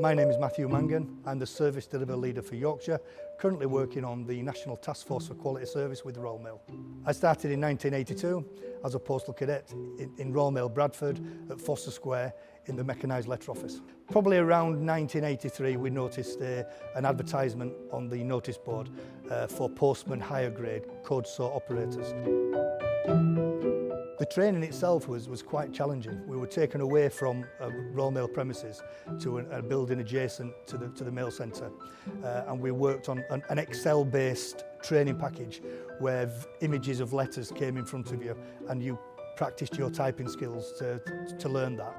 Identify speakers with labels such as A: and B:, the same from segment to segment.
A: My name is Matthew Mangan. I'm the Service Delivery Leader for Yorkshire, currently working on the National Task Force for Quality Service with the Royal Mail. I started in 1982 as a postal cadet in Royal Mail Bradford at Foster Square in the mechanised letter office. Probably around 1983 we noticed an advertisement on the notice board for postman higher grade code sort operators. The training itself was quite challenging. We were taken away from Royal Mail premises to a building adjacent to the mail centre, and we worked on an Excel-based training package where images of letters came in front of you and you practiced your typing skills to learn that.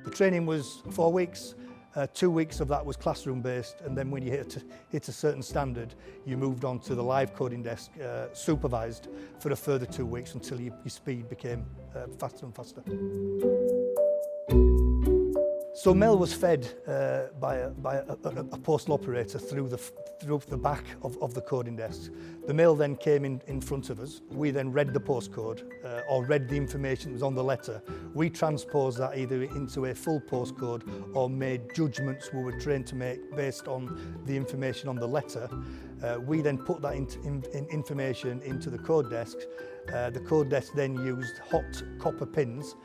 A: The training was 4 weeks. 2 weeks of that was classroom based, and then when you hit a certain standard you moved on to the live coding desk supervised for a further 2 weeks until your speed became faster and faster. So mail was fed by a postal operator through the back of the coding desk. The mail then came in front of us. We then read the postcode or read the information that was on the letter. We transposed that either into a full postcode or made judgments we were trained to make based on the information on the letter. We then put that information into the code desk. The code desk then used hot copper pins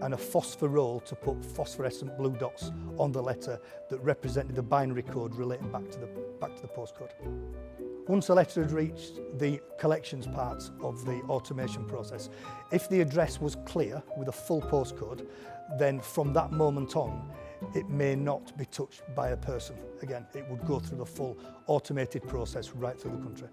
A: and a phosphor roll to put phosphorescent blue dots on the letter that represented the binary code relating back to the postcode. Once a letter had reached the collections part of the automation process, if the address was clear with a full postcode, then from that moment on, it may not be touched by a person. Again, it would go through the full automated process right through the country.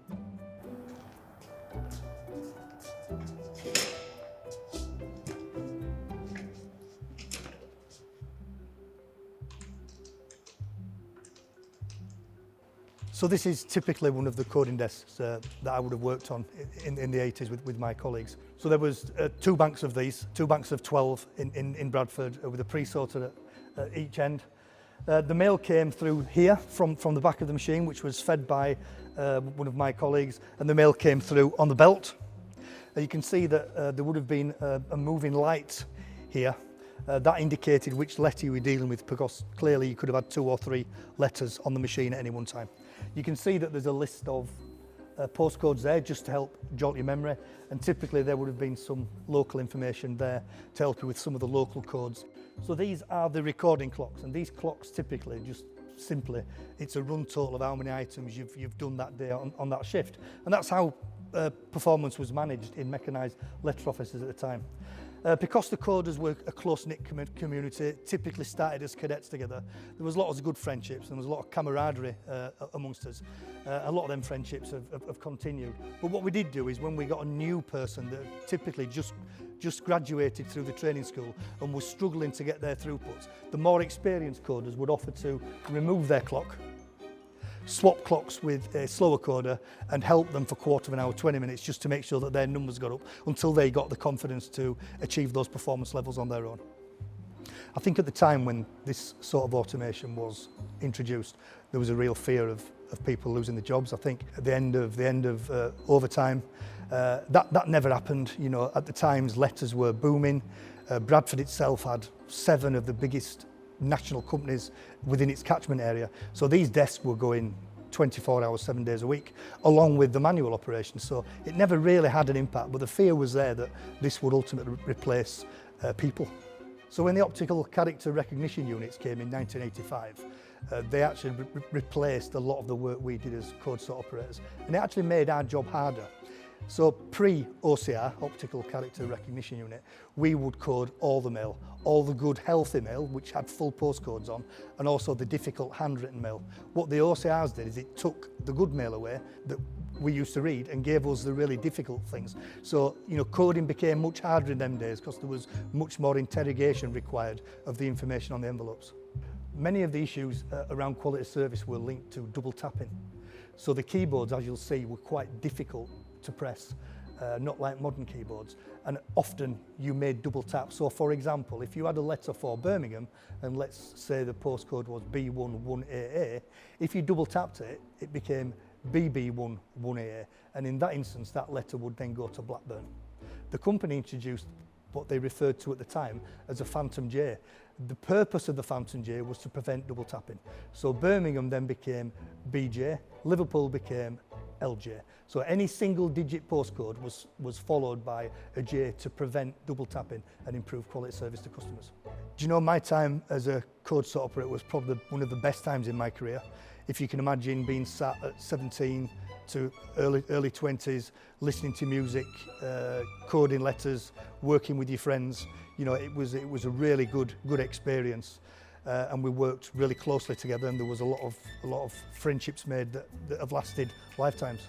A: So this is typically one of the coding desks that I would have worked on in the 80s with my colleagues. So there was 2 banks of these, 2 banks of 12 in Bradford with a pre-sorter at each end. The mail came through here from the back of the machine, which was fed by one of my colleagues, and the mail came through on the belt. You can see that there would have been a moving light here. That indicated which letter you were dealing with, because clearly you could have had 2 or 3 letters on the machine at any one time. You can see that there's a list of postcodes there just to help jog your memory, and typically there would have been some local information there to help you with some of the local codes. So these are the recording clocks, and these clocks typically just simply, it's a run total of how many items you've done that day on that shift, and that's how performance was managed in mechanised letter offices at the time. Because the coders were a close-knit community, typically started as cadets together, there was lots of good friendships and there was a lot of camaraderie amongst us. A lot of them friendships have continued. But what we did do is when we got a new person that typically just graduated through the training school and was struggling to get their throughputs, the more experienced coders would offer to remove their clock, swap clocks with a slower coder and help them for quarter of an hour, 20 minutes, just to make sure that their numbers got up until they got the confidence to achieve those performance levels on their own. I think at the time when this sort of automation was introduced, there was a real fear of people losing their jobs. I think at the end of overtime, that never happened. You know, at the times letters were booming. Bradford itself had 7 of the biggest national companies within its catchment area. So these desks were going 24 hours, 7 days a week, along with the manual operations. So it never really had an impact, but the fear was there that this would ultimately replace people. So when the optical character recognition units came in 1985, they actually replaced a lot of the work we did as code sort operators, and it actually made our job harder. So pre-OCR, optical character recognition unit, we would code all the mail, all the good healthy mail which had full postcodes on, and also the difficult handwritten mail. What the OCRs did is it took the good mail away that we used to read and gave us the really difficult things. So, you know, coding became much harder in them days because there was much more interrogation required of the information on the envelopes. Many of the issues around quality service were linked to double tapping. So the keyboards, as you'll see, were quite difficult to press, not like modern keyboards, and often you made double tap. So for example, if you had a letter for Birmingham and let's say the postcode was B11AA, if you double tapped it, it became BB11AA, and in that instance that letter would then go to Blackburn. The company introduced what they referred to at the time as a Phantom J. The purpose of the Phantom J was to prevent double tapping. So Birmingham then became BJ, Liverpool became LJ. So any single digit postcode was followed by a J to prevent double tapping and improve quality service to customers. Do you know, my time as a code sort operator was probably one of the best times in my career. If you can imagine being sat at 17 to early 20s, listening to music, coding letters, working with your friends, you know, it was a really good experience. And we worked really closely together, and there was a lot of friendships made that have lasted lifetimes.